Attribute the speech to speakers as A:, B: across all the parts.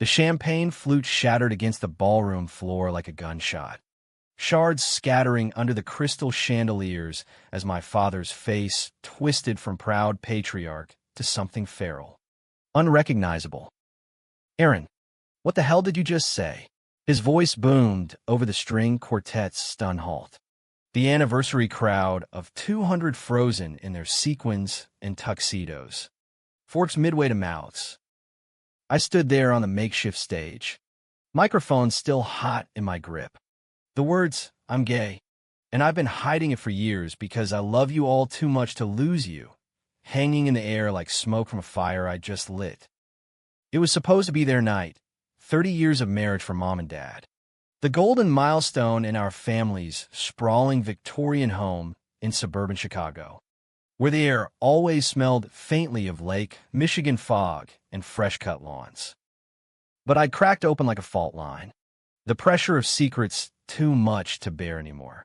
A: The champagne flute shattered against the ballroom floor like a gunshot, shards scattering under the crystal chandeliers as my father's face twisted from proud patriarch to something feral, unrecognizable. "Aaron, what the hell did you just say?" His voice boomed over the string quartet's stunned halt. The anniversary crowd of 200 frozen in their sequins and tuxedos, forks midway to mouths. I stood there on the makeshift stage, microphone still hot in my grip. The words, "I'm gay, and I've been hiding it for years because I love you all too much to lose you," hanging in the air like smoke from a fire I just lit. It was supposed to be their night, 30 years of marriage for Mom and Dad. The golden milestone in our family's sprawling Victorian home in suburban Chicago, where the air always smelled faintly of Lake Michigan fog and fresh-cut lawns. But I'd cracked open like a fault line, the pressure of secrets too much to bear anymore.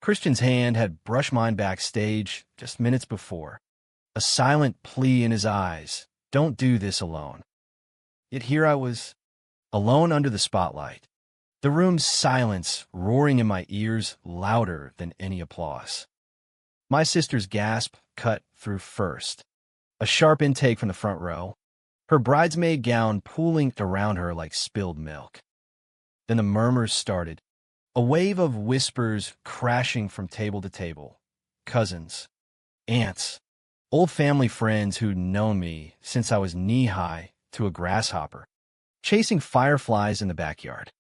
A: Christian's hand had brushed mine backstage just minutes before, a silent plea in his eyes, "Don't do this alone." Yet here I was, alone under the spotlight, the room's silence roaring in my ears louder than any applause. My sister's gasp cut through first, a sharp intake from the front row, her bridesmaid gown pooling around her like spilled milk. Then the murmurs started, a wave of whispers crashing from table to table. Cousins, aunts, old family friends who'd known me since I was knee-high to a grasshopper, chasing fireflies in the backyard.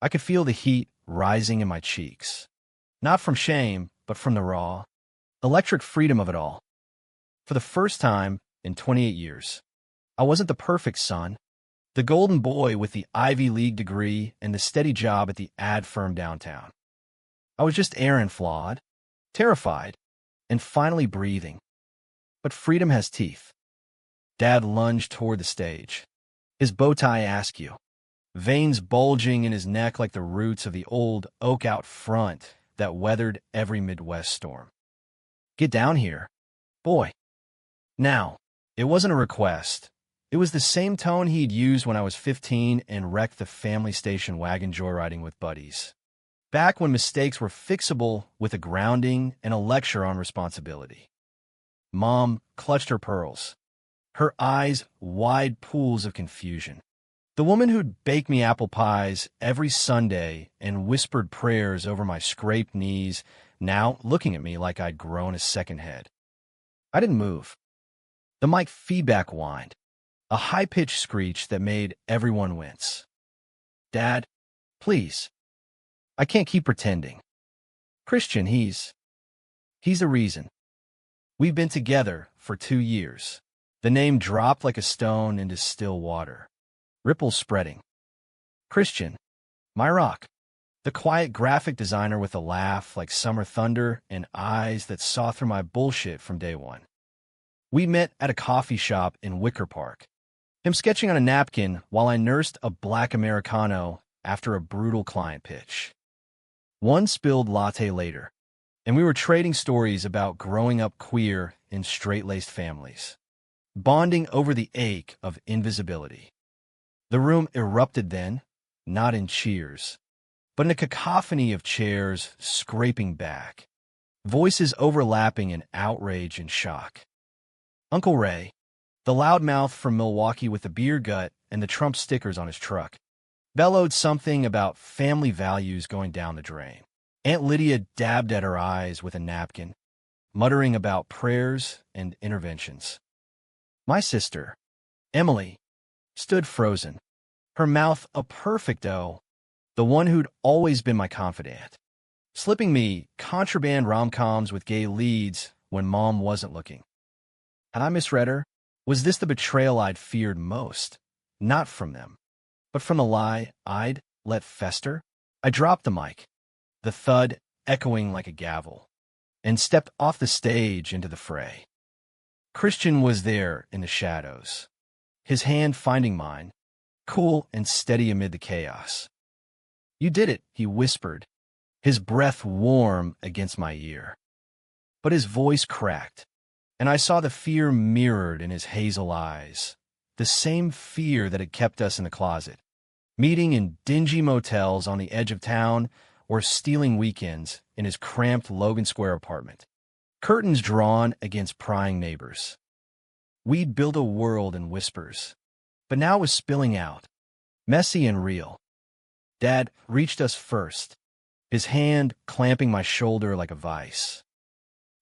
A: I could feel the heat rising in my cheeks, not from shame, but from the raw, electric freedom of it all. For the first time in 28 years, I wasn't the perfect son, the golden boy with the Ivy League degree and the steady job at the ad firm downtown. I was just Aaron, flawed, terrified, and finally breathing. But freedom has teeth. Dad lunged toward the stage, his bow tie askew, veins bulging in his neck like the roots of the old oak out front that weathered every Midwest storm. "Get down here, boy." Now, it wasn't a request. It was the same tone he'd used when I was 15 and wrecked the family station wagon joyriding with buddies. Back when mistakes were fixable with a grounding and a lecture on responsibility. Mom clutched her pearls, her eyes wide pools of confusion. The woman who'd bake me apple pies every Sunday and whispered prayers over my scraped knees, now looking at me like I'd grown a second head. I didn't move. The mic feedback whined, a high-pitched screech that made everyone wince. "Dad, please. I can't keep pretending. Christian, he's the reason. We've been together for 2 years." The name dropped like a stone into still water, ripples spreading. Christian, my rock. The quiet graphic designer with a laugh like summer thunder and eyes that saw through my bullshit from day one. We met at a coffee shop in Wicker Park, him sketching on a napkin while I nursed a black Americano after a brutal client pitch. One spilled latte later, and we were trading stories about growing up queer in straight-laced families, bonding over the ache of invisibility. The room erupted then, not in cheers, but in a cacophony of chairs scraping back, voices overlapping in outrage and shock. Uncle Ray, the loudmouth from Milwaukee with the beer gut and the Trump stickers on his truck, bellowed something about family values going down the drain. Aunt Lydia dabbed at her eyes with a napkin, muttering about prayers and interventions. My sister, Emily, stood frozen, her mouth a perfect O, the one who'd always been my confidant, slipping me contraband rom-coms with gay leads when Mom wasn't looking. Had I misread her? Was this the betrayal I'd feared most? Not from them, but from the lie I'd let fester? I dropped the mic, the thud echoing like a gavel, and stepped off the stage into the fray. Christian was there in the shadows, his hand finding mine, cool and steady amid the chaos. "You did it," he whispered, his breath warm against my ear. But his voice cracked, and I saw the fear mirrored in his hazel eyes, the same fear that had kept us in the closet. Meeting in dingy motels on the edge of town or stealing weekends in his cramped Logan Square apartment. Curtains drawn against prying neighbors. We'd built a world in whispers, but now it was spilling out, messy and real. Dad reached us first, his hand clamping my shoulder like a vice.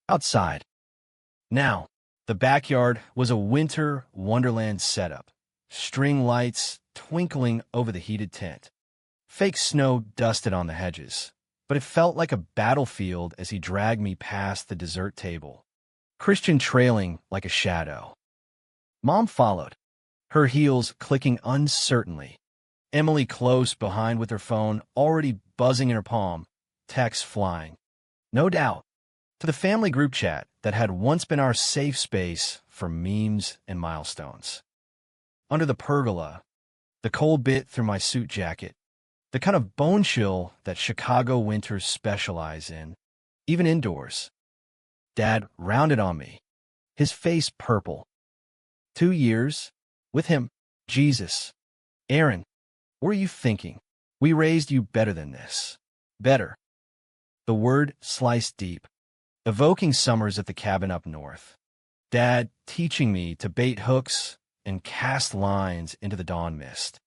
A: Outside. Now, the backyard was a winter wonderland setup, string lights twinkling over the heated tent. Fake snow dusted on the hedges, but it felt like a battlefield as he dragged me past the dessert table, Christian trailing like a shadow. Mom followed, her heels clicking uncertainly, Emily close behind with her phone already buzzing in her palm, texts flying. No doubt, to the family group chat that had once been our safe space for memes and milestones. Under the pergola, the cold bit through my suit jacket, the kind of bone chill that Chicago winters specialize in, even indoors. Dad rounded on me, his face purple. 2 years? With him? Jesus. Aaron, what are you thinking? We raised you better than this. Better. The word sliced deep, evoking summers at the cabin up north. Dad teaching me to bait hooks and cast lines into the dawn mist.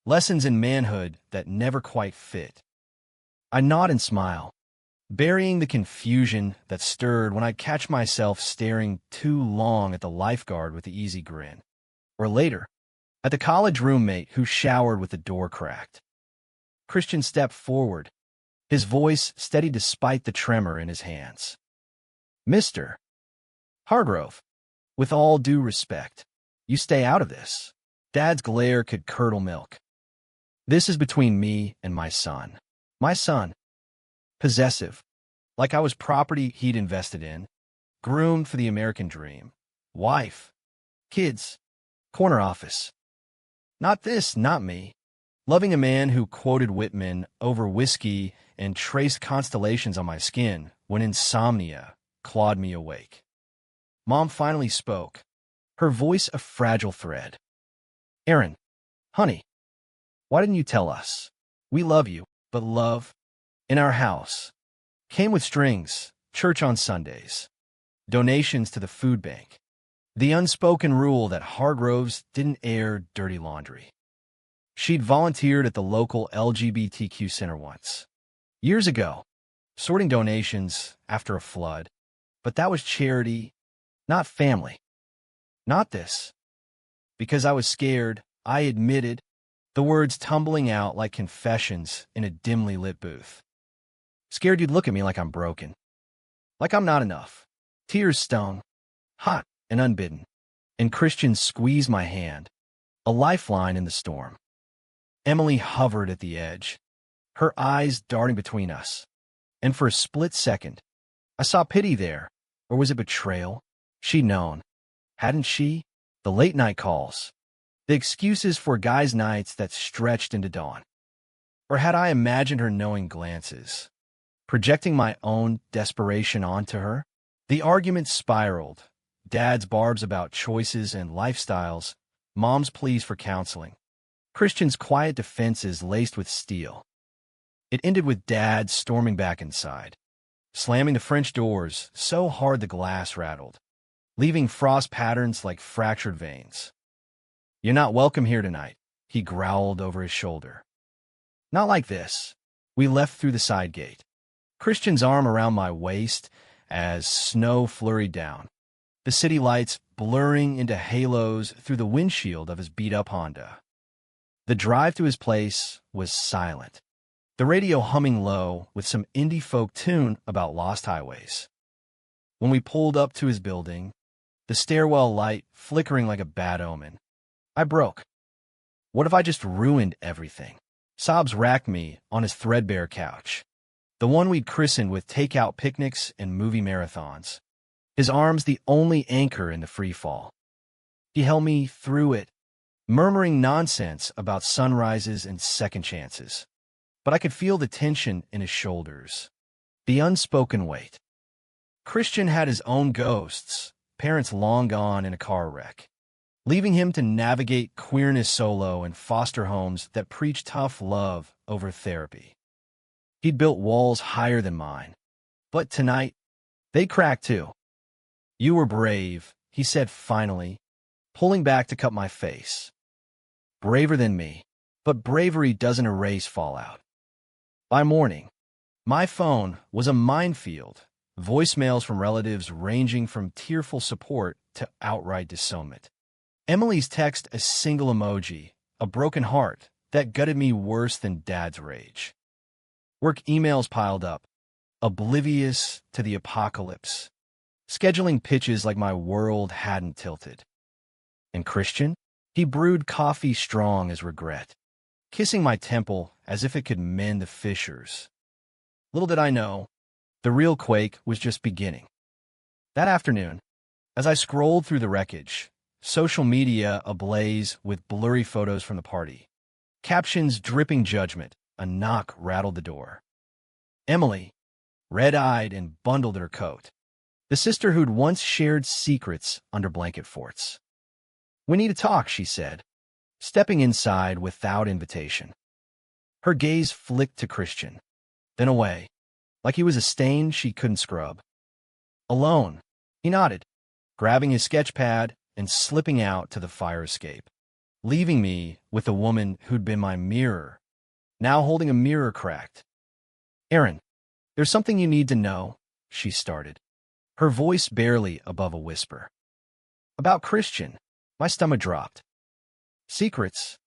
A: Lessons in manhood that never quite fit. I nod and smile, burying the confusion that stirred when I'd catch myself staring too long at the lifeguard with the easy grin. Or later, at the college roommate who showered with the door cracked. Christian stepped forward, his voice steady despite the tremor in his hands. Mr. Hargrove, with all due respect, you stay out of this. Dad's glare could curdle milk. This is between me and my son. My son. Possessive, like I was property he'd invested in, groomed for the American dream. Wife. Kids. Corner office. Not this, not me. Loving a man who quoted Whitman over whiskey and traced constellations on my skin when insomnia clawed me awake. Mom finally spoke, her voice a fragile thread. Aaron, honey, why didn't you tell us? We love you, but love, in our house, came with strings, church on Sundays, donations to the food bank, the unspoken rule that Hargroves didn't air dirty laundry. She'd volunteered at the local LGBTQ center once. Years ago, sorting donations after a flood. But that was charity, not family. Not this. Because I was scared, I admitted, the words tumbling out like confessions in a dimly lit booth. Scared you'd look at me like I'm broken. Like I'm not enough. Tears stung, hot and unbidden, and Christian squeezed my hand, a lifeline in the storm. Emily hovered at the edge, her eyes darting between us, and for a split second, I saw pity there, or was it betrayal? She'd known, hadn't she? The late-night calls, the excuses for guys' nights that stretched into dawn. Or had I imagined her knowing glances, projecting my own desperation onto her? The argument spiraled, Dad's barbs about choices and lifestyles, Mom's pleas for counseling, Christian's quiet defenses laced with steel. It ended with Dad storming back inside, slamming the French doors so hard the glass rattled, leaving frost patterns like fractured veins. You're not welcome here tonight, he growled over his shoulder. Not like this. We left through the side gate, Christian's arm around my waist as snow flurried down, the city lights blurring into halos through the windshield of his beat-up Honda. The drive to his place was silent, the radio humming low with some indie folk tune about lost highways. When we pulled up to his building, the stairwell light flickering like a bad omen, I broke. What if I just ruined everything? Sobs racked me on his threadbare couch, the one we'd christened with takeout picnics and movie marathons, his arms the only anchor in the free fall. He held me through it, murmuring nonsense about sunrises and second chances. But I could feel the tension in his shoulders, the unspoken weight. Christian had his own ghosts, parents long gone in a car wreck, leaving him to navigate queerness solo in foster homes that preach tough love over therapy. He'd built walls higher than mine, but tonight, they cracked too. "You were brave," he said finally, pulling back to cut my face. "Braver than me, but bravery doesn't erase fallout." By morning, my phone was a minefield, voicemails from relatives ranging from tearful support to outright disownment. Emily's text a single emoji, a broken heart that gutted me worse than Dad's rage. Work emails piled up, oblivious to the apocalypse, scheduling pitches like my world hadn't tilted. And Christian? He brewed coffee strong as regret, kissing my temple as if it could mend the fissures. Little did I know, the real quake was just beginning. That afternoon, as I scrolled through the wreckage, social media ablaze with blurry photos from the party, captions dripping judgment, a knock rattled the door. Emily, red-eyed and bundled in her coat, the sister who'd once shared secrets under blanket forts. "We need to talk," she said, stepping inside without invitation. Her gaze flicked to Christian, then away, like he was a stain she couldn't scrub. "Alone," he nodded, grabbing his sketch pad and slipping out to the fire escape, leaving me with the woman who'd been my mirror, now holding a mirror cracked. "Aaron, there's something you need to know," she started, her voice barely above a whisper. "About Christian." My stomach dropped. Secrets,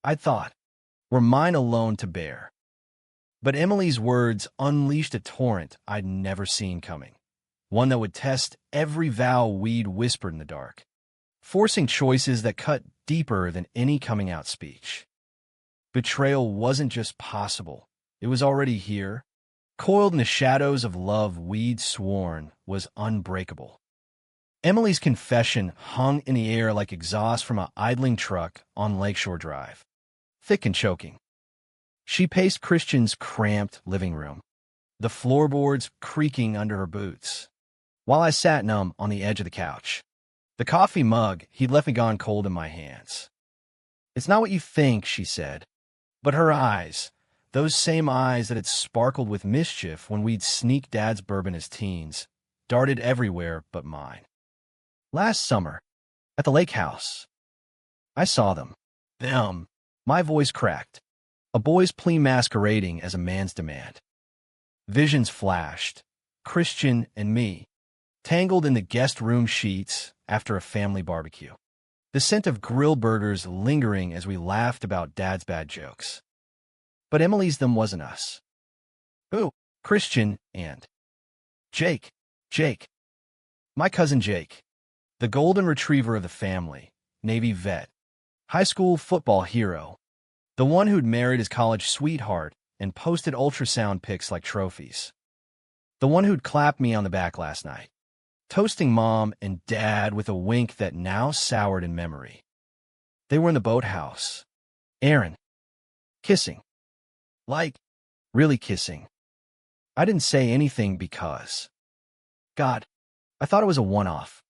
A: I'd thought, were mine alone to bear. But Emily's words unleashed a torrent I'd never seen coming, one that would test every vow we'd whispered in the dark, forcing choices that cut deeper than any coming-out speech. Betrayal wasn't just possible, it was already here, coiled in the shadows of love we'd sworn was unbreakable. Emily's confession hung in the air like exhaust from an idling truck on Lakeshore Drive, thick and choking. She paced Christian's cramped living room, the floorboards creaking under her boots, while I sat numb on the edge of the couch, the coffee mug he'd left me gone cold in my hands. "It's not what you think," she said, but her eyes, those same eyes that had sparkled with mischief when we'd sneaked Dad's bourbon as teens, darted everywhere but mine. "Last summer, at the lake house, I saw them. Them." My voice cracked, a boy's plea masquerading as a man's demand. Visions flashed, Christian and me, tangled in the guest room sheets after a family barbecue, the scent of grill burgers lingering as we laughed about Dad's bad jokes. But Emily's them wasn't us. "Who?" "Christian and Jake. Jake. My cousin Jake. The golden retriever of the family, Navy vet, high school football hero, the one who'd married his college sweetheart and posted ultrasound pics like trophies. The one who'd clapped me on the back last night, toasting Mom and Dad with a wink that now soured in memory. They were in the boathouse. Aaron. Kissing. Like, really kissing. I didn't say anything because, God, I thought it was a one-off.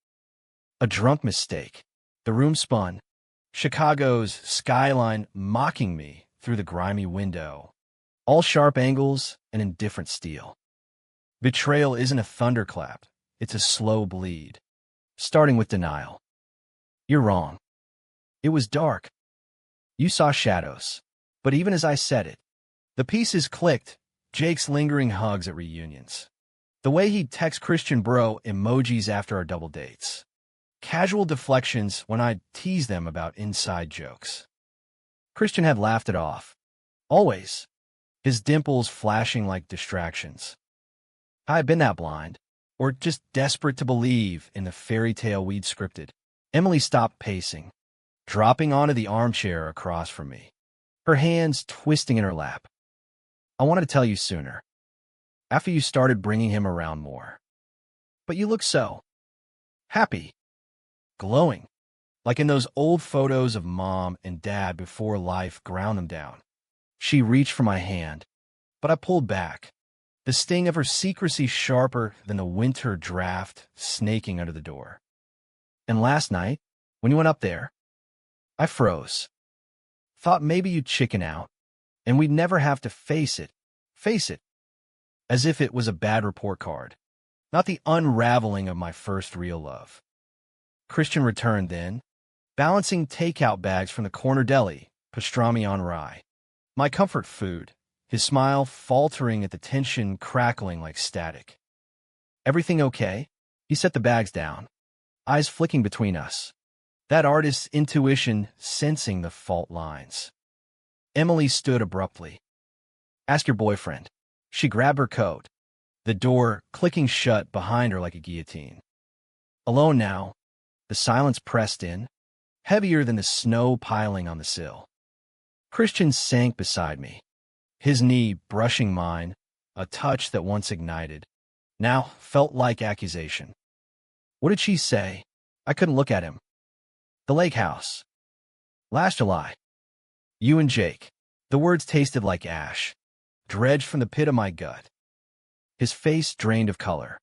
A: A drunk mistake. The room spun, Chicago's skyline mocking me through the grimy window, all sharp angles and indifferent steel. Betrayal isn't a thunderclap, it's a slow bleed, starting with denial. "You're wrong. It was dark. You saw shadows." But even as I said it, the pieces clicked, Jake's lingering hugs at reunions, the way he'd text Christian bro emojis after our double dates, casual deflections when I'd tease them about inside jokes. Christian had laughed it off, always, his dimples flashing like distractions. I had been that blind, or just desperate to believe in the fairy tale we'd scripted. Emily stopped pacing, dropping onto the armchair across from me, her hands twisting in her lap. "I wanted to tell you sooner, after you started bringing him around more. But you look so happy, glowing, like in those old photos of Mom and Dad before life ground them down." She reached for my hand, but I pulled back, the sting of her secrecy sharper than the winter draft snaking under the door. "And last night, when you went up there, I froze. Thought maybe you'd chicken out, and we'd never have to face it. Face it. As if it was a bad report card. Not the unraveling of my first real love. Christian returned then, balancing takeout bags from the corner deli, pastrami on rye. My comfort food, his smile faltering at the tension crackling like static. Everything okay? He set the bags down, eyes flicking between us. That artist's intuition sensing the fault lines. Emily stood abruptly. Ask your boyfriend. She grabbed her coat, the door clicking shut behind her like a guillotine. Alone now, the silence pressed in, heavier than the snow piling on the sill. Christian sank beside me, his knee brushing mine, a touch that once ignited, now felt like accusation. What did she say? I couldn't look at him. The lake house. Last July. You and Jake. The words tasted like ash, dredged from the pit of my gut. His face drained of color.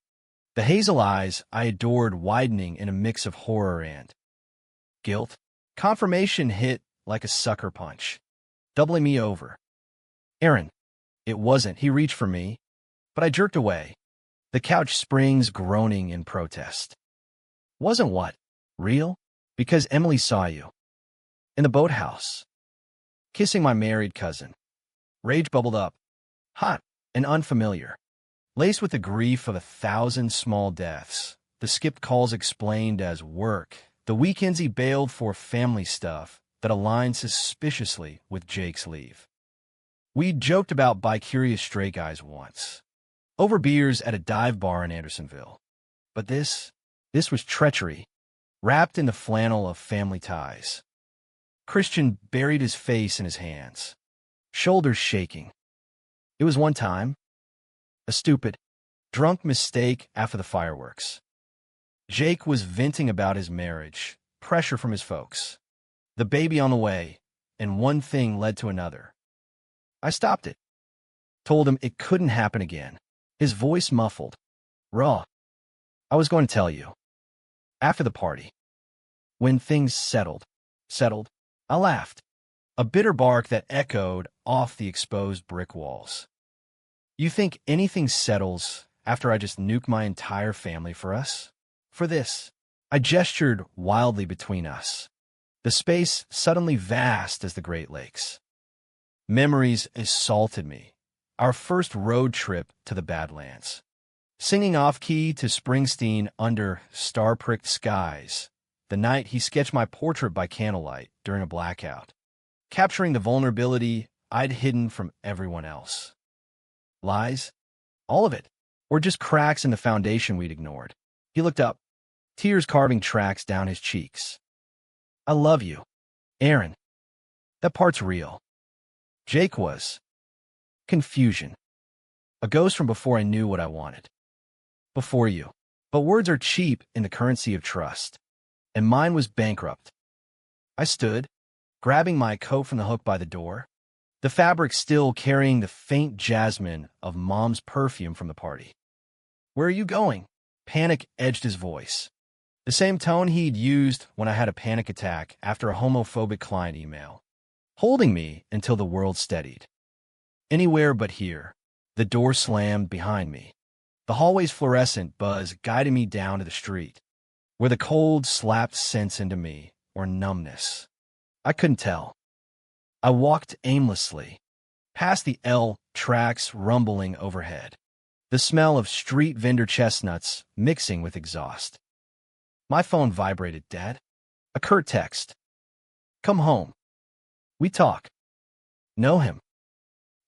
A: The hazel eyes I adored widening in a mix of horror and guilt. Confirmation hit like a sucker punch, doubling me over. Aaron. It wasn't. He reached for me, but I jerked away, the couch springs groaning in protest. Wasn't what? Real? Because Emily saw you. In the boathouse. Kissing my married cousin. Rage bubbled up. Hot and unfamiliar. Laced with the grief of 1,000 small deaths. The skipped calls explained as work. The weekends he bailed for family stuff that aligned suspiciously with Jake's leave. We'd joked about bi-curious stray guys once. Over beers at a dive bar in Andersonville. But this was treachery, wrapped in the flannel of family ties. Christian buried his face in his hands, shoulders shaking. It was one time, a stupid, drunk mistake after the fireworks. Jake was venting about his marriage, pressure from his folks, the baby on the way, and one thing led to another. I stopped it, told him it couldn't happen again, his voice muffled, raw. I was going to tell you. After the party. When things settled, I laughed, a bitter bark that echoed off the exposed brick walls. You think anything settles after I just nuke my entire family for us? For this. I gestured wildly between us, the space suddenly vast as the Great Lakes. Memories assaulted me, our first road trip to the Badlands. Singing off-key to Springsteen under star-pricked skies, the night he sketched my portrait by candlelight during a blackout, capturing the vulnerability I'd hidden from everyone else. Lies? All of it. Or just cracks in the foundation we'd ignored. He looked up, tears carving tracks down his cheeks. I love you, Aaron. That part's real. Jake was. Confusion. A ghost from before I knew what I wanted. Before you. But words are cheap in the currency of trust. And mine was bankrupt. I stood, grabbing my coat from the hook by the door, the fabric still carrying the faint jasmine of Mom's perfume from the party. Where are you going? Panic edged his voice. The same tone he'd used when I had a panic attack after a homophobic client email. Holding me until the world steadied. Anywhere but here. The door slammed behind me. The hallway's fluorescent buzz guided me down to the street, where the cold slapped sense into me, or numbness. I couldn't tell. I walked aimlessly, past the L tracks rumbling overhead, the smell of street vendor chestnuts mixing with exhaust. My phone vibrated, Dad. A curt text. Come home. We talk. Know him.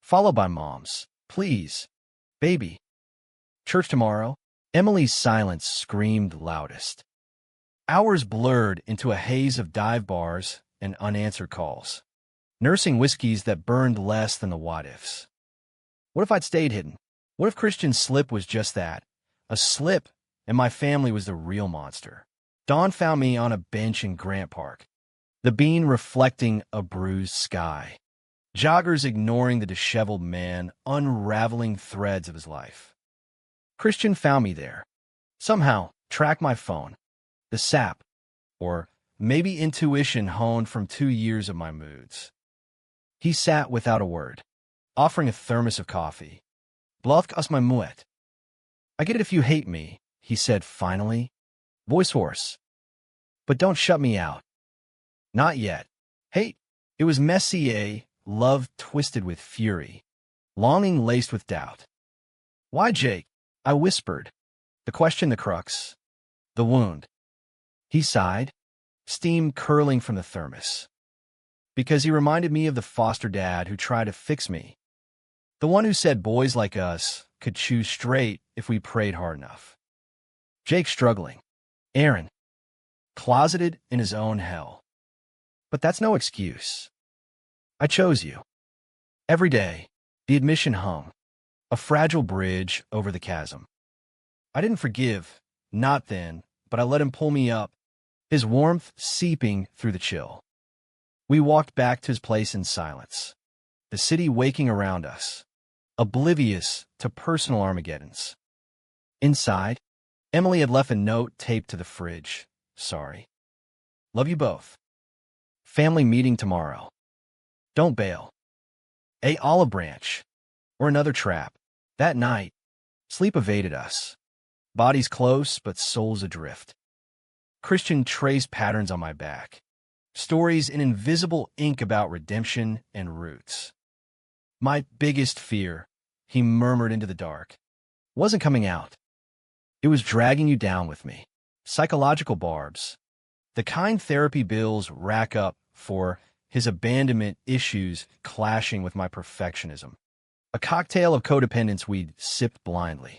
A: Followed by Mom's. Please. Baby. Church tomorrow. Emily's silence screamed loudest. Hours blurred into a haze of dive bars and unanswered calls. Nursing whiskeys that burned less than the what-ifs. What if I'd stayed hidden? What if Christian's slip was just that? A slip, and my family was the real monster. Dawn found me on a bench in Grant Park, the bean reflecting a bruised sky. Joggers ignoring the disheveled man, unraveling threads of his life. Christian found me there. Somehow, tracked my phone. The sap, or maybe intuition honed from 2 years of my moods. He sat without a word, offering a thermos of coffee. Blufk us my muet. I get it if you hate me, he said finally, voice hoarse. But don't shut me out. Not yet. Hate. It was Messier, love twisted with fury, longing laced with doubt. Why, Jake? I whispered. The question, the crux, the wound. He sighed, steam curling from the thermos. Because he reminded me of the foster dad who tried to fix me. The one who said boys like us could choose straight if we prayed hard enough. Jake struggling. Aaron, closeted in his own hell. But that's no excuse. I chose you. Every day, the admission hung, a fragile bridge over the chasm. I didn't forgive, not then, but I let him pull me up, his warmth seeping through the chill. We walked back to his place in silence, the city waking around us, oblivious to personal Armageddons. Inside, Emily had left a note taped to the fridge. Sorry. Love you both. Family meeting tomorrow. Don't bail. A olive branch. Or another trap. That night, sleep evaded us. Bodies close, but souls adrift. Christian traced patterns on my back. Stories in invisible ink about redemption and roots. My biggest fear, he murmured into the dark, wasn't coming out. It was dragging you down with me. Psychological barbs. The kind therapy bills rack up for his abandonment issues clashing with my perfectionism. A cocktail of codependence we'd sipped blindly.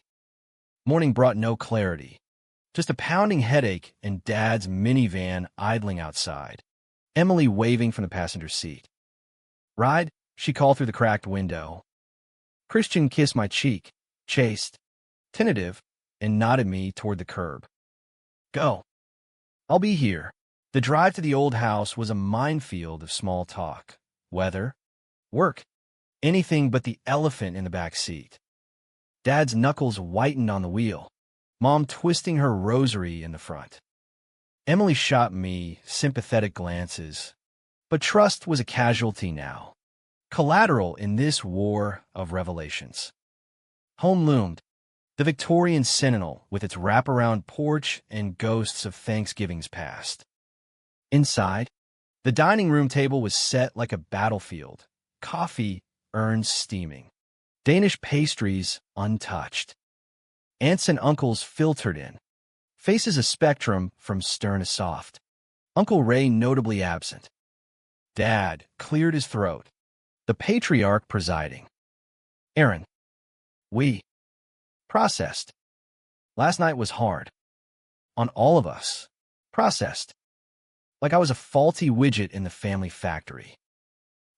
A: Morning brought no clarity. Just a pounding headache and Dad's minivan idling outside. Emily waving from the passenger seat. Ride? She called through the cracked window. Christian kissed my cheek, chaste, tentative, and nodded me toward the curb. Go. I'll be here. The drive to the old house was a minefield of small talk. Weather, work, anything but the elephant in the back seat. Dad's knuckles whitened on the wheel, Mom twisting her rosary in the front. Emily shot me sympathetic glances, but trust was a casualty now, collateral in this war of revelations. Home loomed, the Victorian Sentinel with its wraparound porch and ghosts of Thanksgivings past. Inside, the dining room table was set like a battlefield, coffee urns steaming, Danish pastries untouched. Aunts and uncles filtered in, faces a spectrum from stern to soft. Uncle Ray notably absent. Dad cleared his throat, the patriarch presiding. Aaron, we processed. Last night was hard. On all of us. Processed. Like I was a faulty widget in the family factory.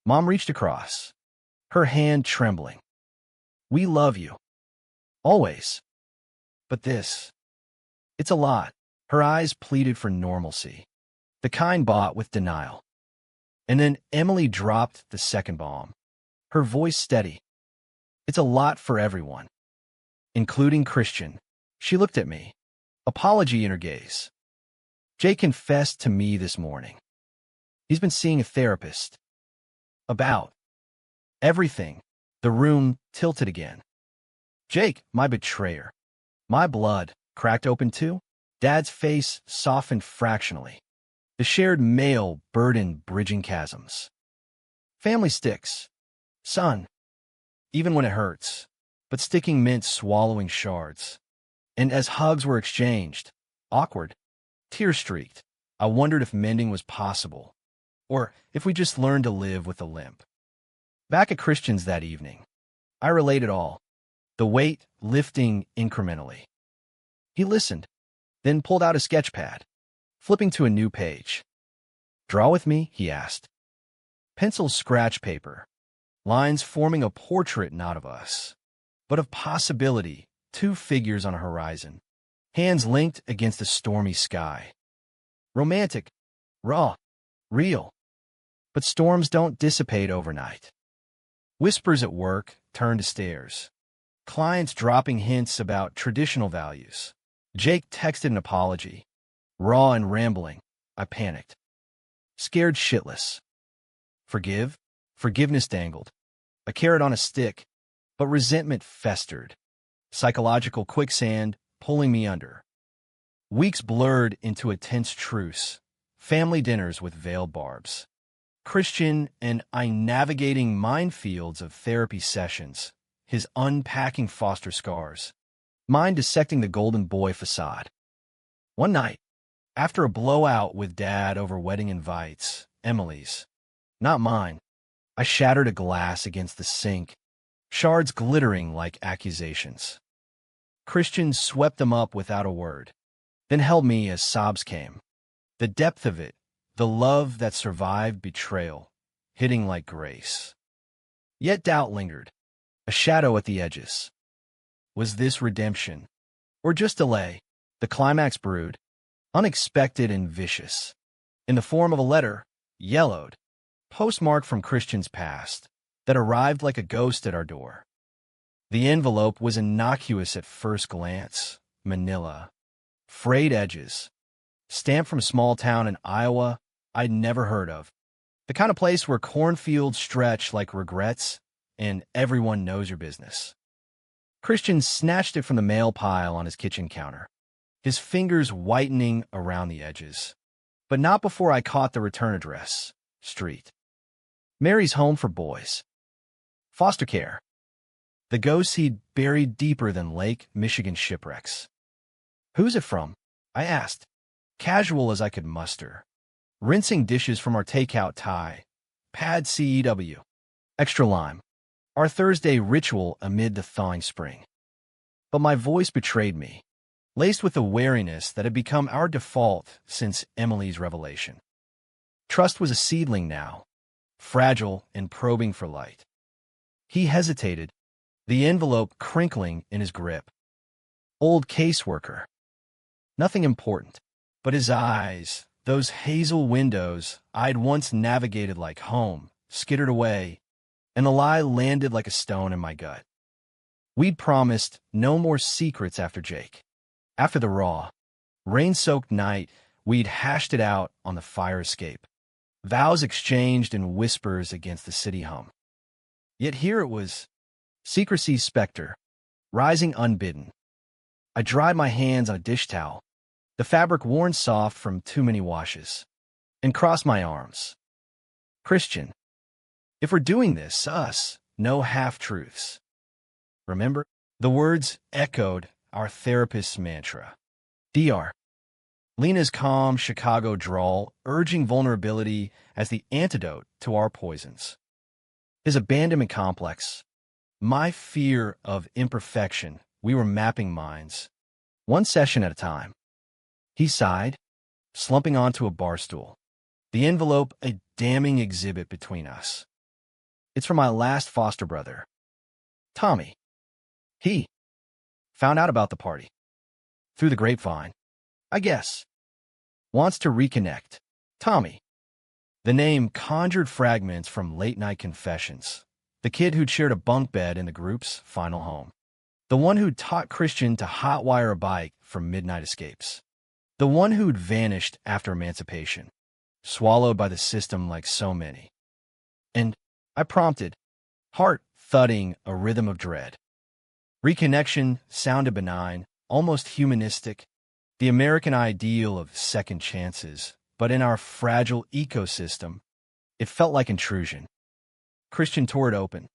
A: Mom reached across, her hand trembling. We love you. Always. But this, it's a lot. Her eyes pleaded for normalcy, the kind bought with denial. And then Emily dropped the second bomb, her voice steady. It's a lot for everyone, including Christian. She looked at me, apology in her gaze. Jay confessed to me this morning. He's been seeing a therapist. About everything. The room tilted again. Jake, my betrayer. My blood, cracked open too. Dad's face softened fractionally. The shared male burden bridging chasms. Family sticks. Son. Even when it hurts. But sticking meant swallowing shards. And as hugs were exchanged, awkward, tear-streaked, I wondered if mending was possible, or if we just learned to live with a limp. Back at Christian's that evening, I related all, the weight lifting incrementally. He listened, then pulled out a sketch pad, flipping to a new page. Draw with me, he asked. Pencil scratch paper, lines forming a portrait not of us, but of possibility, two figures on a horizon, hands linked against a stormy sky. Romantic, raw, real. But storms don't dissipate overnight. Whispers at work turn to stares. Clients dropping hints about traditional values. Jake texted an apology, raw and rambling. I panicked. Scared shitless. Forgive? Forgiveness dangled. A carrot on a stick, but resentment festered. Psychological quicksand pulling me under. Weeks blurred into a tense truce. Family dinners with veiled barbs. Christian and I navigating minefields of therapy sessions. His unpacking foster scars. Mine dissecting the golden boy facade. One night, after a blowout with Dad over wedding invites, Emily's, not mine, I shattered a glass against the sink, shards glittering like accusations. Christian swept them up without a word, then held me as sobs came. The depth of it, the love that survived betrayal, hitting like grace. Yet doubt lingered, a shadow at the edges. Was this redemption? Or just delay? The climax brewed, unexpected and vicious, in the form of a letter, yellowed, postmarked from Christian's past, that arrived like a ghost at our door. The envelope was innocuous at first glance, manila, frayed edges, stamped from a small town in Iowa I'd never heard of, the kind of place where cornfields stretch like regrets and everyone knows your business. Christian snatched it from the mail pile on his kitchen counter, his fingers whitening around the edges. But not before I caught the return address. Street. Mary's home for boys. Foster care. The ghosts he'd buried deeper than Lake Michigan shipwrecks. Who's it from? I asked, casual as I could muster. Rinsing dishes from our takeout tie. Pad CEW. Extra lime. Our Thursday ritual amid the thawing spring. But my voice betrayed me, laced with the wariness that had become our default since Emily's revelation. Trust was a seedling now, fragile and probing for light. He hesitated, the envelope crinkling in his grip. Old caseworker. Nothing important, but his eyes, those hazel windows I'd once navigated like home, skittered away, and the lie landed like a stone in my gut. We'd promised no more secrets after Jake. After the raw, rain-soaked night, we'd hashed it out on the fire escape. Vows exchanged in whispers against the city hum. Yet here it was, secrecy's specter, rising unbidden. I dried my hands on a dish towel, the fabric worn soft from too many washes, and crossed my arms. Christian, if we're doing this, us, no half-truths. Remember? The words echoed our therapist's mantra. DR. Lena's calm Chicago drawl, urging vulnerability as the antidote to our poisons. His abandonment complex. My fear of imperfection. We were mapping minds, one session at a time. He sighed, slumping onto a bar stool. The envelope a damning exhibit between us. It's from my last foster brother, Tommy. He found out about the party. Through the grapevine, I guess. Wants to reconnect. Tommy. The name conjured fragments from late-night confessions. The kid who'd shared a bunk bed in the group's final home. The one who'd taught Christian to hotwire a bike for midnight escapes. The one who'd vanished after emancipation, swallowed by the system like so many. And I prompted, heart thudding a rhythm of dread. Reconnection sounded benign, almost humanistic, the American ideal of second chances, but in our fragile ecosystem, it felt like intrusion. Christian tore it open,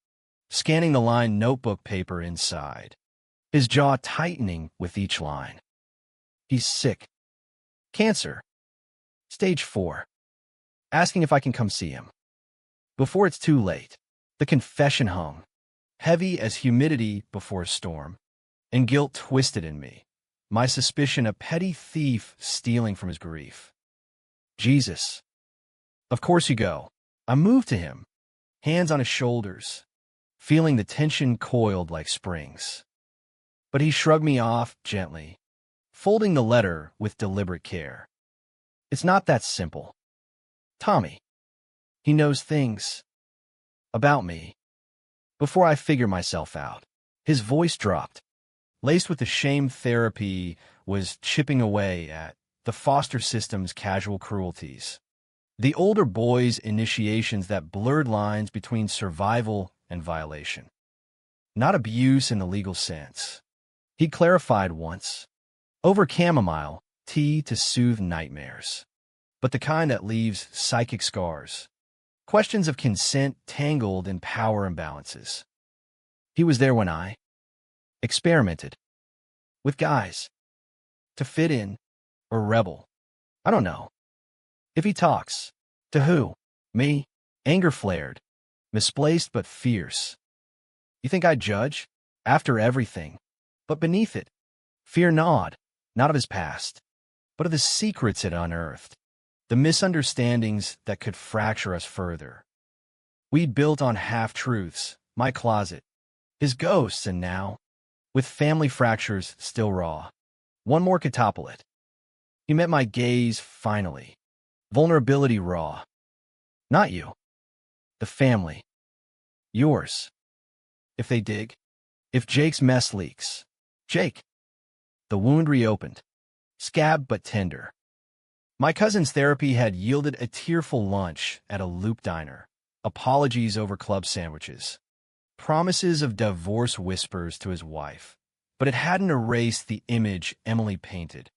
A: scanning the lined notebook paper inside, his jaw tightening with each line. He's sick. Cancer. Stage 4. Asking if I can come see him. Before it's too late, the confession hung, heavy as humidity before a storm, and guilt twisted in me, my suspicion a petty thief stealing from his grief. Jesus. Of course you go. I moved to him, hands on his shoulders, feeling the tension coiled like springs. But he shrugged me off gently, folding the letter with deliberate care. It's not that simple. Tommy. He knows things about me before I figure myself out. His voice dropped, laced with the shame therapy was chipping away at the foster system's casual cruelties. The older boy's initiations that blurred lines between survival and violation. Not abuse in the legal sense. He clarified once. Over chamomile, tea to soothe nightmares. But the kind that leaves psychic scars. Questions of consent tangled in power imbalances. He was there when I experimented with guys to fit in or rebel. I don't know. If he talks, to who? Me? Anger flared, misplaced but fierce. You think I'd judge? After everything. But beneath it, fear gnawed, not of his past, but of the secrets it unearthed, the misunderstandings that could fracture us further. We'd built on half-truths, my closet, his ghosts, and now, with family fractures still raw, one more could topple it. He met my gaze finally. Vulnerability raw. Not you. The family. Yours. If they dig. If Jake's mess leaks. Jake. The wound reopened. Scabbed but tender. My cousin's therapy had yielded a tearful lunch at a Loop diner. Apologies over club sandwiches. Promises of divorce whispers to his wife. But it hadn't erased the image Emily painted.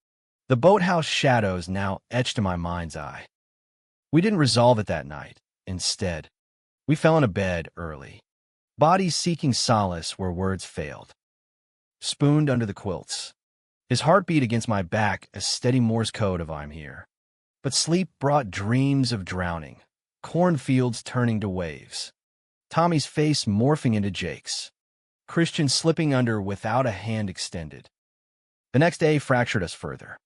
A: The boathouse shadows now etched in my mind's eye. We didn't resolve it that night. Instead, we fell into bed early. Bodies seeking solace where words failed. Spooned under the quilts. His heartbeat against my back a steady Morse code of I'm here. But sleep brought dreams of drowning. Cornfields turning to waves. Tommy's face morphing into Jake's. Christian slipping under without a hand extended. The next day fractured us further.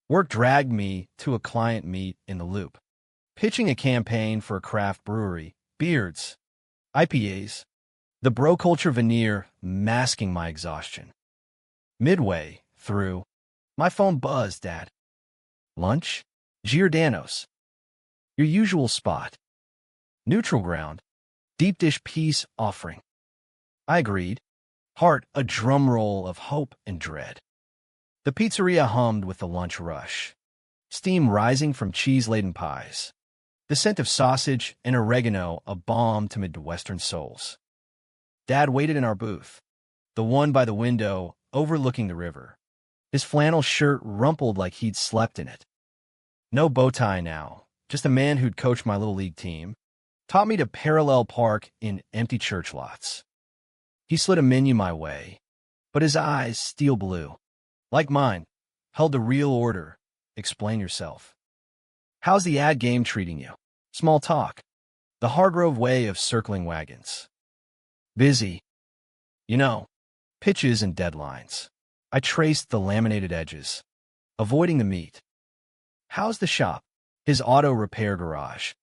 A: Work dragged me to a client meet in the Loop, pitching a campaign for a craft brewery, beards, IPAs, the bro culture veneer masking my exhaustion. Midway through, my phone buzzed, Dad. Lunch? Giordano's. Your usual spot. Neutral ground. Deep dish peace offering. I agreed. Heart a drumroll of hope and dread. The pizzeria hummed with the lunch rush. Steam rising from cheese-laden pies. The scent of sausage and oregano a balm to Midwestern souls. Dad waited in our booth, the one by the window overlooking the river. His flannel shirt rumpled like he'd slept in it. No bow tie now, just a man who'd coached my little league team, taught me to parallel park in empty church lots. He slid a menu my way, but his eyes, steel blue, like mine, held the real order. Explain yourself. How's the ad game treating you? Small talk. The Hargrove way of circling wagons. Busy. You know, pitches and deadlines. I traced the laminated edges, avoiding the meat. How's the shop? His auto repair garage.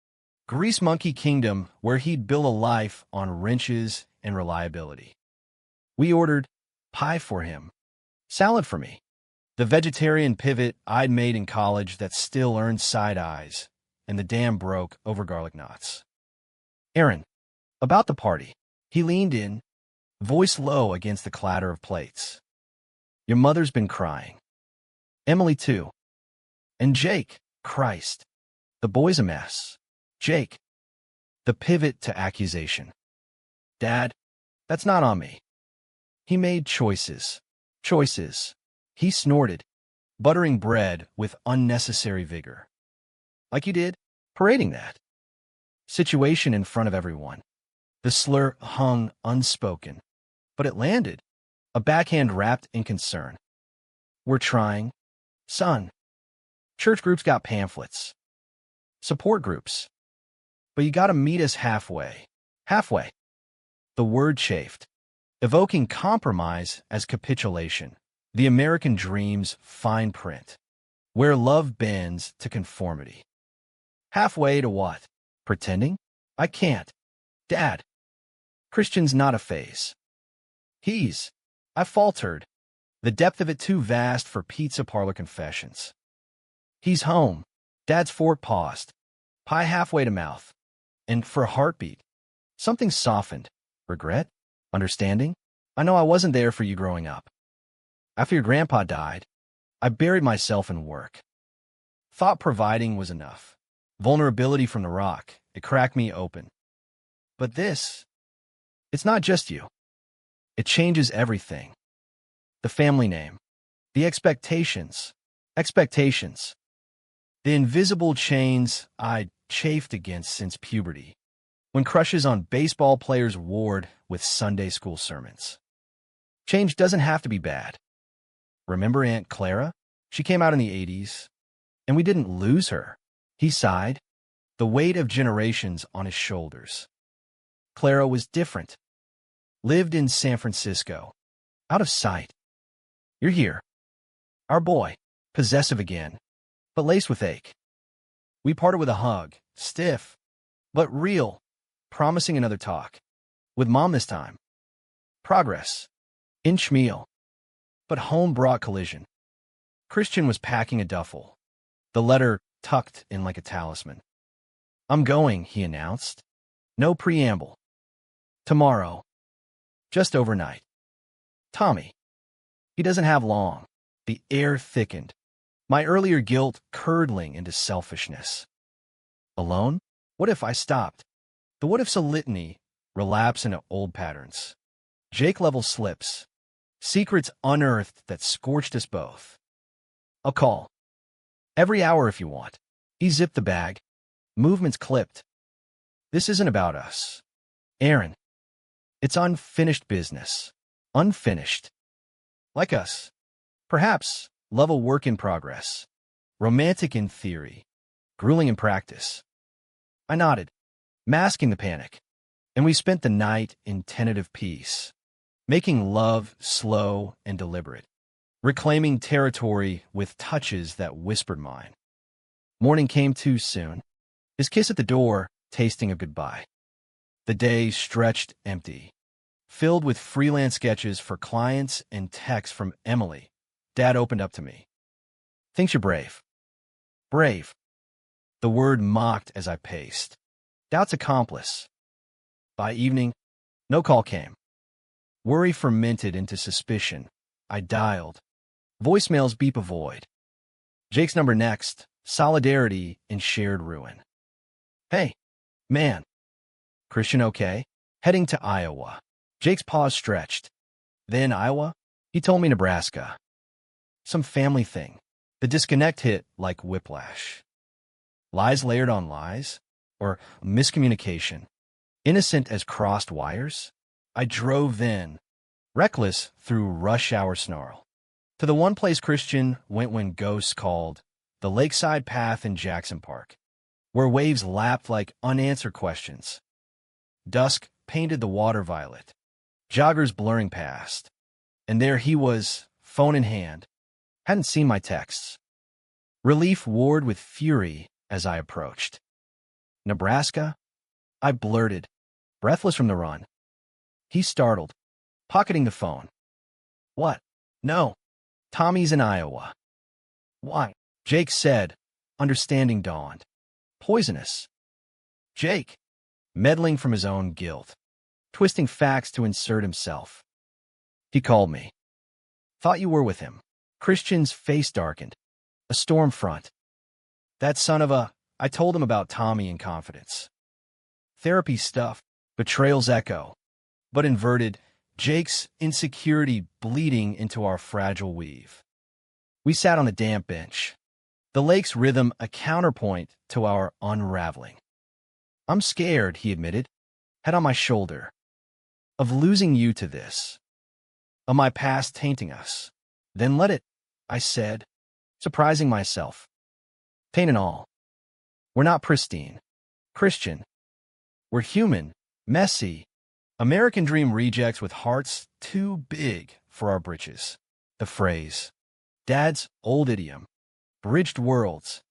A: Grease Monkey Kingdom, where he'd built a life on wrenches and reliability. We ordered pie for him, salad for me. The vegetarian pivot I'd made in college that still earned side eyes, and the dam broke over garlic knots. Aaron, about the party. He leaned in, voice low against the clatter of plates. Your mother's been crying. Emily too. And Jake, Christ. The boy's a mess. Jake. The pivot to accusation. Dad, that's not on me. He made choices. Choices. He snorted, buttering bread with unnecessary vigor. Like you did, parading that situation in front of everyone. The slur hung unspoken, but it landed, a backhand wrapped in concern. We're trying. Son. Church groups got pamphlets. Support groups. But you gotta meet us halfway. Halfway. The word chafed, evoking compromise as capitulation. The American dream's fine print, where love bends to conformity. Halfway to what? Pretending? I can't. Dad. Christian's not a phase. I faltered, the depth of it too vast for pizza parlor confessions. He's home. Dad's fork paused, pie halfway to mouth. And for a heartbeat, something softened. Regret? Understanding? I know I wasn't there for you growing up. After your grandpa died, I buried myself in work. Thought providing was enough. Vulnerability from the rock. It cracked me open. But this, it's not just you. It changes everything. The family name. The expectations. Expectations. The invisible chains I chafed against since puberty. When crushes on baseball players warred with Sunday school sermons. Change doesn't have to be bad. Remember Aunt Clara? She came out in the 80s, and we didn't lose her. He sighed, the weight of generations on his shoulders. Clara was different. Lived in San Francisco. Out of sight. You're here. Our boy. Possessive again, but laced with ache. We parted with a hug, stiff, but real, promising another talk. With Mom this time. Progress. Inch meal. But home brought collision. Christian was packing a duffel, the letter tucked in like a talisman. I'm going, he announced. No preamble. Tomorrow. Just overnight. Tommy. He doesn't have long. The air thickened. My earlier guilt curdling into selfishness. Alone? What if I stopped? The what if's a litany, relapse into old patterns. Jake-level slips. Secrets unearthed that scorched us both. I'll call. Every hour if you want. He zipped the bag. Movements clipped. This isn't about us. Aaron. It's unfinished business. Unfinished. Like us. Perhaps. Level work in progress. Romantic in theory. Grueling in practice. I nodded, masking the panic, and we spent the night in tentative peace, making love slow and deliberate, reclaiming territory with touches that whispered mine. Morning came too soon. His kiss at the door, tasting of goodbye. The day stretched empty, filled with freelance sketches for clients and texts from Emily. Dad opened up to me. Thinks you're brave. Brave. The word mocked as I paced. Doubt's accomplice. By evening, no call came. Worry fermented into suspicion. I dialed. Voicemails beep a void. Jake's number next. Solidarity in shared ruin. Hey, man. Christian okay? Heading to Iowa. Jake's paws stretched. Then Iowa? He told me Nebraska. Some family thing. The disconnect hit like whiplash. Lies layered on lies? Or miscommunication? Innocent as crossed wires? I drove then, reckless through rush hour snarl, to the one place Christian went when ghosts called, the lakeside path in Jackson Park, where waves lapped like unanswered questions. Dusk painted the water violet, joggers blurring past, and there he was, phone in hand. Hadn't seen my texts. Relief warred with fury as I approached. Nebraska? I blurted, breathless from the run. He startled, pocketing the phone. What? No. Tommy's in Iowa. Why? Jake said, understanding dawned. Poisonous. Jake, meddling from his own guilt, twisting facts to insert himself. He called me. Thought you were with him. Christian's face darkened. A storm front. That son of a... I told him about Tommy in confidence. Therapy stuff. Betrayal's echo. But inverted, Jake's insecurity bleeding into our fragile weave. We sat on the damp bench. The lake's rhythm a counterpoint to our unraveling. I'm scared, he admitted, head on my shoulder, of losing you to this, of my past tainting us. Then let it, I said, surprising myself. Taint and all. We're not pristine. Christian. We're human, messy, American dream rejects with hearts too big for our britches. The phrase. Dad's old idiom. Bridged worlds.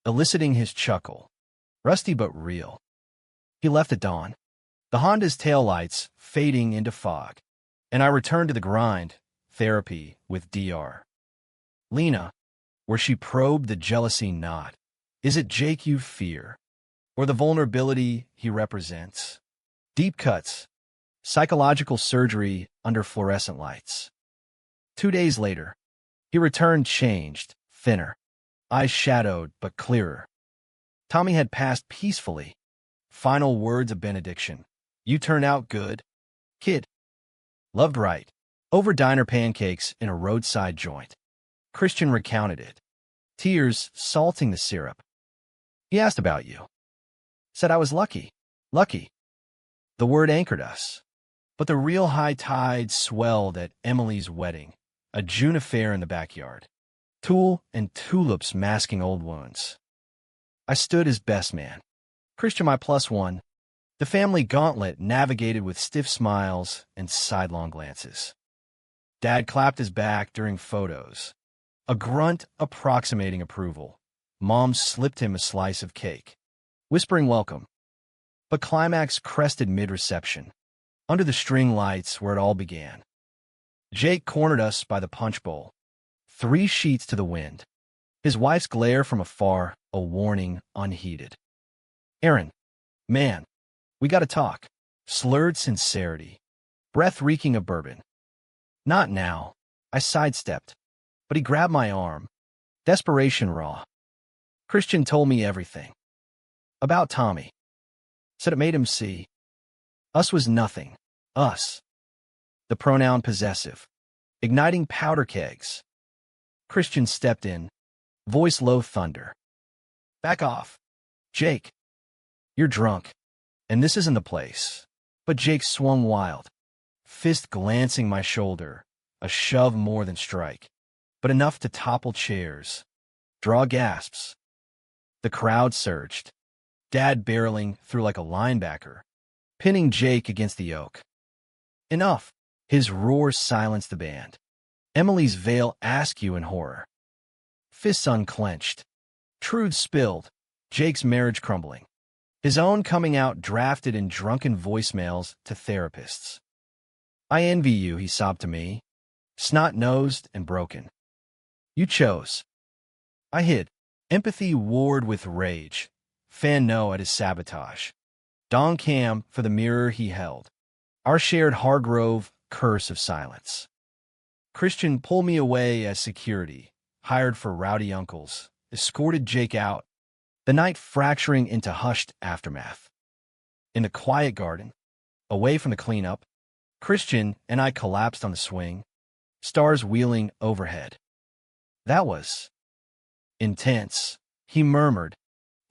A: Eliciting his chuckle. Rusty but real. He left at dawn. The Honda's taillights fading into fog. And I returned to the grind. Therapy with DR. Lena, where she probed the jealousy knot. Is it Jake you fear? Or the vulnerability he represents? Deep cuts. Psychological surgery under fluorescent lights. 2 days later, he returned changed, thinner. eyes shadowed but clearer. Tommy had passed peacefully. Final words of benediction. You turn out good, kid. Loved right. Over diner pancakes in a roadside joint. Christian recounted it. Tears salting the syrup. He asked about you. Said I was lucky. Lucky. The word anchored us. But the real high tide swelled at Emily's wedding, a June affair in the backyard. Tulle and tulips masking old wounds. I stood as best man. Christian my +1. The family gauntlet navigated with stiff smiles and sidelong glances. Dad clapped his back during photos. A grunt approximating approval. Mom slipped him a slice of cake, whispering welcome. But climax crested mid-reception, under the string lights where it all began. Jake cornered us by the punch bowl, 3 sheets to the wind. His wife's glare from afar, a warning unheeded. Aaron, man, we gotta talk. Slurred sincerity, breath reeking of bourbon. Not now. I sidestepped, but he grabbed my arm. Desperation raw. Christian told me everything. About Tommy. Said it made him see. Us was nothing. Us. The pronoun possessive. Igniting powder kegs. Christian stepped in. Voice low thunder. Back off. Jake. You're drunk. And this isn't the place. But Jake swung wild. Fist glancing my shoulder. A shove more than strike. But enough to topple chairs. Draw gasps. The crowd surged. Dad barreling through like a linebacker, pinning Jake against the oak. Enough. His roar silenced the band. Emily's veil askew in horror. Fists unclenched. Truth spilled. Jake's marriage crumbling. His own coming out drafted in drunken voicemails to therapists. I envy you, he sobbed to me. Snot-nosed and broken. You chose. I hid. Empathy warred with rage. Fan no at his sabotage. Don Cam for the mirror he held. Our shared Hargrove curse of silence. Christian pulled me away as security, hired for rowdy uncles, escorted Jake out, the night fracturing into hushed aftermath. In the quiet garden, away from the cleanup, Christian and I collapsed on the swing, stars wheeling overhead. That was intense, he murmured,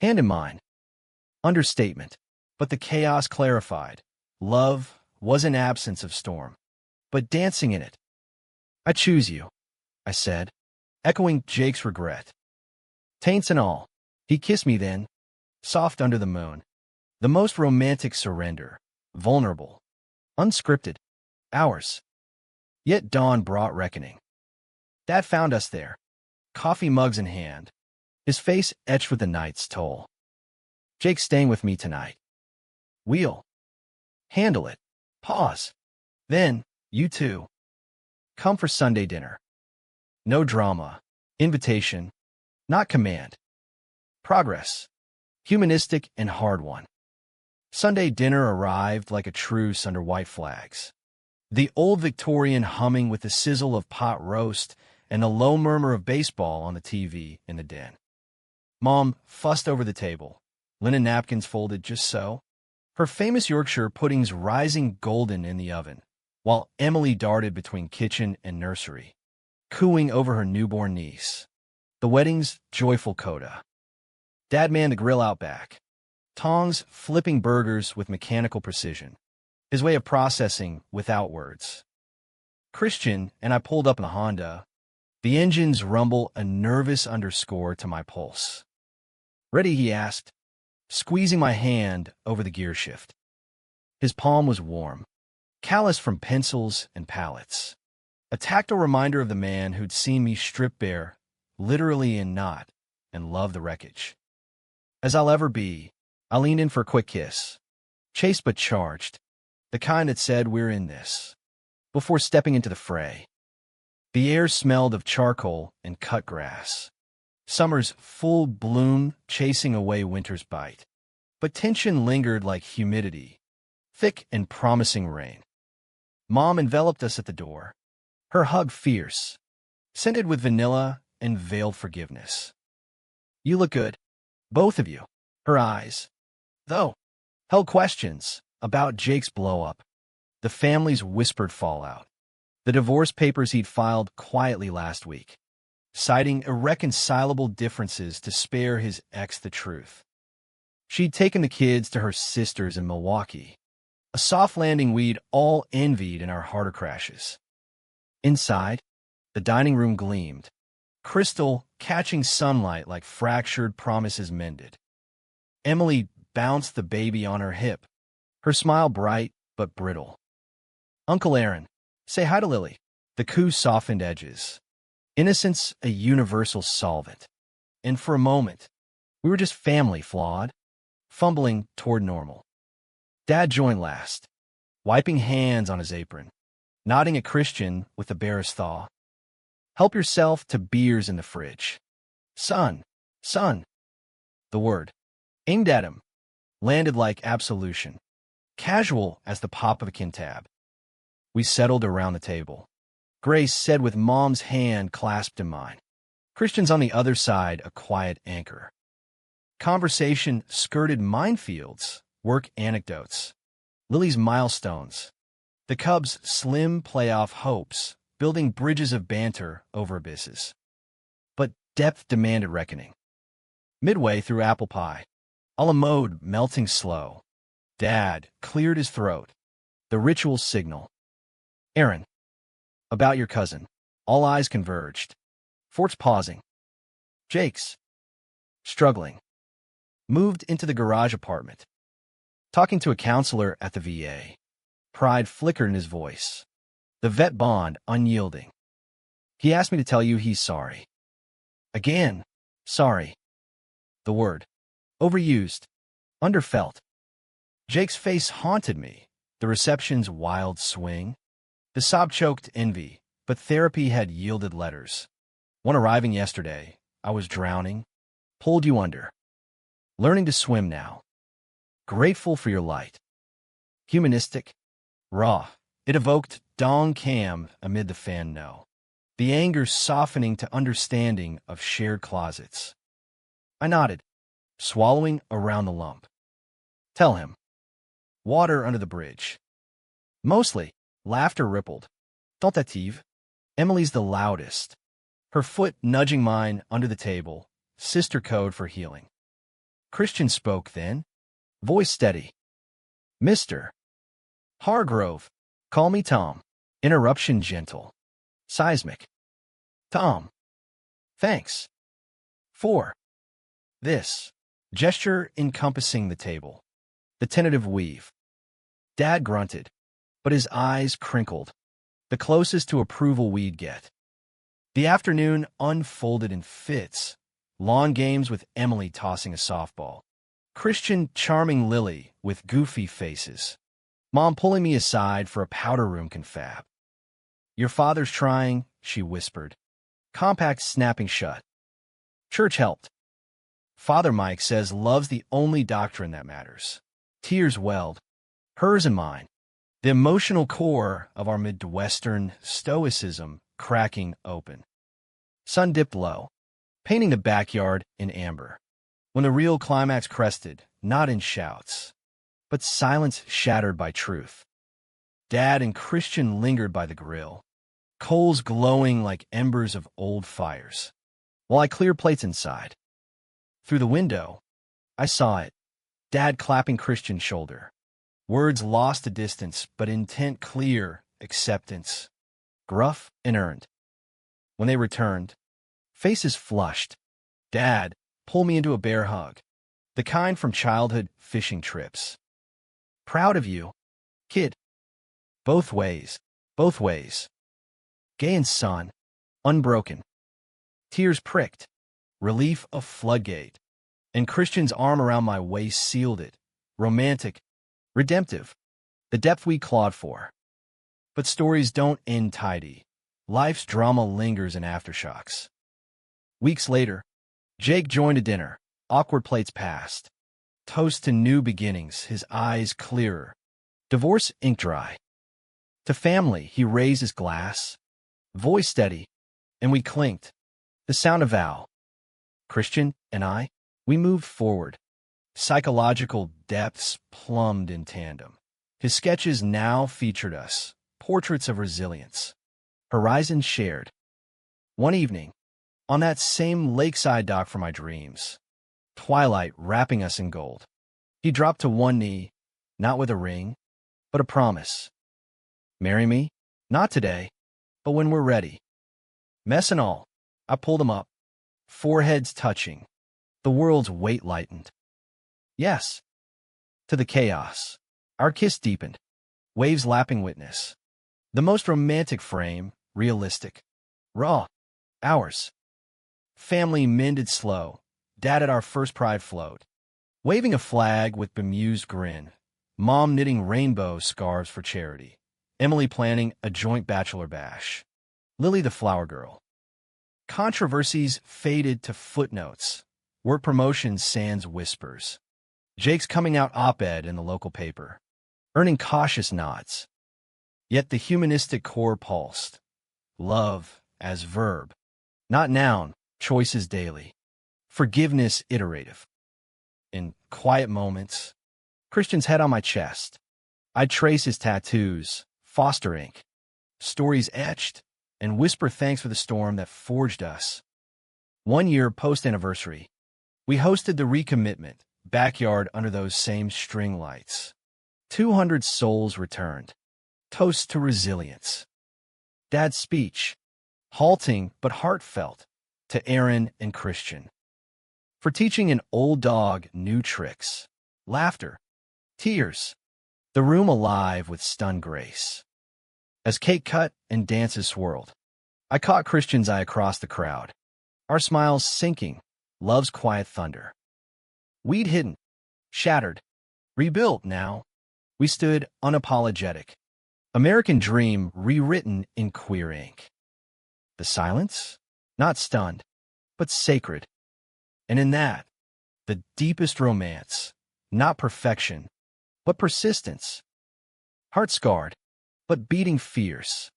A: hand in mine. Understatement, but the chaos clarified. Love was an absence of storm, but dancing in it. I choose you, I said, echoing Jake's regret. Taints and all, he kissed me then, soft under the moon. The most romantic surrender, vulnerable, unscripted, ours. Yet dawn brought reckoning. Dad found us there, coffee mugs in hand, his face etched with the night's toll. Jake's staying with me tonight. We'll handle it. Pause. Then, you two. Come for Sunday dinner. No drama. Invitation. Not command. Progress. Humanistic and hard one. Sunday dinner arrived like a truce under white flags. The old Victorian humming with the sizzle of pot roast and the low murmur of baseball on the TV in the den. Mom fussed over the table, linen napkins folded just so, her famous Yorkshire puddings rising golden in the oven, while Emily darted between kitchen and nursery, cooing over her newborn niece. The wedding's joyful coda. Dad manned the grill out back, tongs flipping burgers with mechanical precision, his way of processing without words. Christian and I pulled up in the Honda, the engine's rumble a nervous underscore to my pulse. Ready, he asked, squeezing my hand over the gear shift. His palm was warm, callous from pencils and palettes, a tactile reminder of the man who'd seen me strip bare, literally and not, and love the wreckage. As I'll ever be, I leaned in for a quick kiss, chaste but charged, the kind that said we're in this, before stepping into the fray. The air smelled of charcoal and cut grass, summer's full bloom chasing away winter's bite. But tension lingered like humidity, thick and promising rain. Mom enveloped us at the door, her hug fierce, scented with vanilla and veiled forgiveness. You look good. Both of you. Her eyes, though, held questions about Jake's blow-up, the family's whispered fallout, the divorce papers he'd filed quietly last week, citing irreconcilable differences to spare his ex the truth. She'd taken the kids to her sisters in Milwaukee, a soft landing we'd all envied in our harder crashes. Inside, the dining room gleamed, crystal catching sunlight like fractured promises mended. Emily bounced the baby on her hip, her smile bright but brittle. Uncle Aaron, say hi to Lily. The coo softened edges. Innocence a universal solvent. And for a moment, we were just family flawed, fumbling toward normal. Dad joined last, wiping hands on his apron, nodding at Christian with a barest thaw. Help yourself to beers in the fridge. Son. The word, aimed at him, landed like absolution, casual as the pop of a kintab. We settled around the table. Grace said with Mom's hand clasped in mine. Christian's on the other side, a quiet anchor. Conversation skirted minefields, work anecdotes, Lily's milestones, the Cubs' slim playoff hopes, building bridges of banter over abysses. But depth demanded reckoning. Midway through apple pie, a la mode melting slow, Dad cleared his throat, the ritual signal. Aaron, about your cousin. All eyes converged. Fort's pausing. Jake's struggling. Moved into the garage apartment. Talking to a counselor at the VA. Pride flickered in his voice. The vet bond unyielding. He asked me to tell you he's sorry. Again, sorry. The word. Overused. Underfelt. Jake's face haunted me. The reception's wild swing. The sob-choked envy, but therapy had yielded letters. One arriving yesterday, I was drowning. Pulled you under. Learning to swim now. Grateful for your light. Humanistic. Raw. It evoked Dong Cam amid the fan no. The anger softening to understanding of shared closets. I nodded, swallowing around the lump. Tell him. Water under the bridge. Mostly, laughter rippled. Tentative. Emily's the loudest. Her foot nudging mine under the table. Sister code for healing. Christian spoke then. Voice steady. Mr. Hargrove. Call me Tom. Interruption gentle. Seismic. Tom. Thanks. For. This. Gesture encompassing the table. The tentative weave. Dad grunted, but his eyes crinkled. The closest to approval we'd get. The afternoon unfolded in fits. Lawn games with Emily tossing a softball. Christian charming Lily with goofy faces. Mom pulling me aside for a powder room confab. Your father's trying, she whispered. Compact snapping shut. Church helped. Father Mike says love's the only doctrine that matters. Tears welled. Hers and mine. The emotional core of our Midwestern stoicism cracking open. Sun dipped low, painting the backyard in amber. When the real climax crested, not in shouts, but silence shattered by truth. Dad and Christian lingered by the grill, coals glowing like embers of old fires, while I cleared plates inside. Through the window, I saw it, Dad clapping Christian's shoulder. Words lost to distance, but intent clear, acceptance. Gruff and earned. When they returned, faces flushed. Dad pulled me into a bear hug, the kind from childhood fishing trips. Proud of you, kid. Both ways, both ways. Gay and son, unbroken. Tears pricked, relief a floodgate, and Christian's arm around my waist sealed it, romantic, redemptive, the depth we clawed for. But stories don't end tidy. Life's drama lingers in aftershocks. Weeks later, Jake joined a dinner, awkward plates passed. Toast to new beginnings, his eyes clearer. Divorce ink dry. To family, he raised his glass, voice steady, and we clinked. The sound of vow. Christian, and I, we moved forward. Psychological depths plumbed in tandem. His sketches now featured us, portraits of resilience, horizons shared. One evening, on that same lakeside dock for my dreams, twilight wrapping us in gold, he dropped to one knee, not with a ring, but a promise. Marry me? Not today, but when we're ready. Mess and all, I pulled him up, foreheads touching, the world's weight lightened. Yes, to the chaos. Our kiss deepened, waves lapping witness. The most romantic frame, realistic, raw, ours. Family mended slow, Dad at our first pride float, waving a flag with bemused grin, Mom knitting rainbow scarves for charity, Emily planning a joint bachelor bash, Lily the flower girl. Controversies faded to footnotes, work promotions sans whispers. Jake's coming out op-ed in the local paper, earning cautious nods. Yet the humanistic core pulsed. Love as verb, not noun, choices daily. Forgiveness iterative. In quiet moments, Christian's head on my chest. I'd trace his tattoos, foster ink, stories etched, and whisper thanks for the storm that forged us. 1 year post-anniversary, we hosted the recommitment, backyard under those same string lights. 200 souls returned. Toast to resilience. Dad's speech, halting but heartfelt, to Aaron and Christian. For teaching an old dog new tricks. Laughter. Tears. The room alive with stunned grace. As cake cut and dances swirled, I caught Christian's eye across the crowd. Our smiles sinking, love's quiet thunder. We'd hidden, shattered, rebuilt now. We stood unapologetic. American dream rewritten in queer ink. The silence? Not stunned, but sacred. And in that, the deepest romance, not perfection, but persistence. Heart scarred, but beating fierce.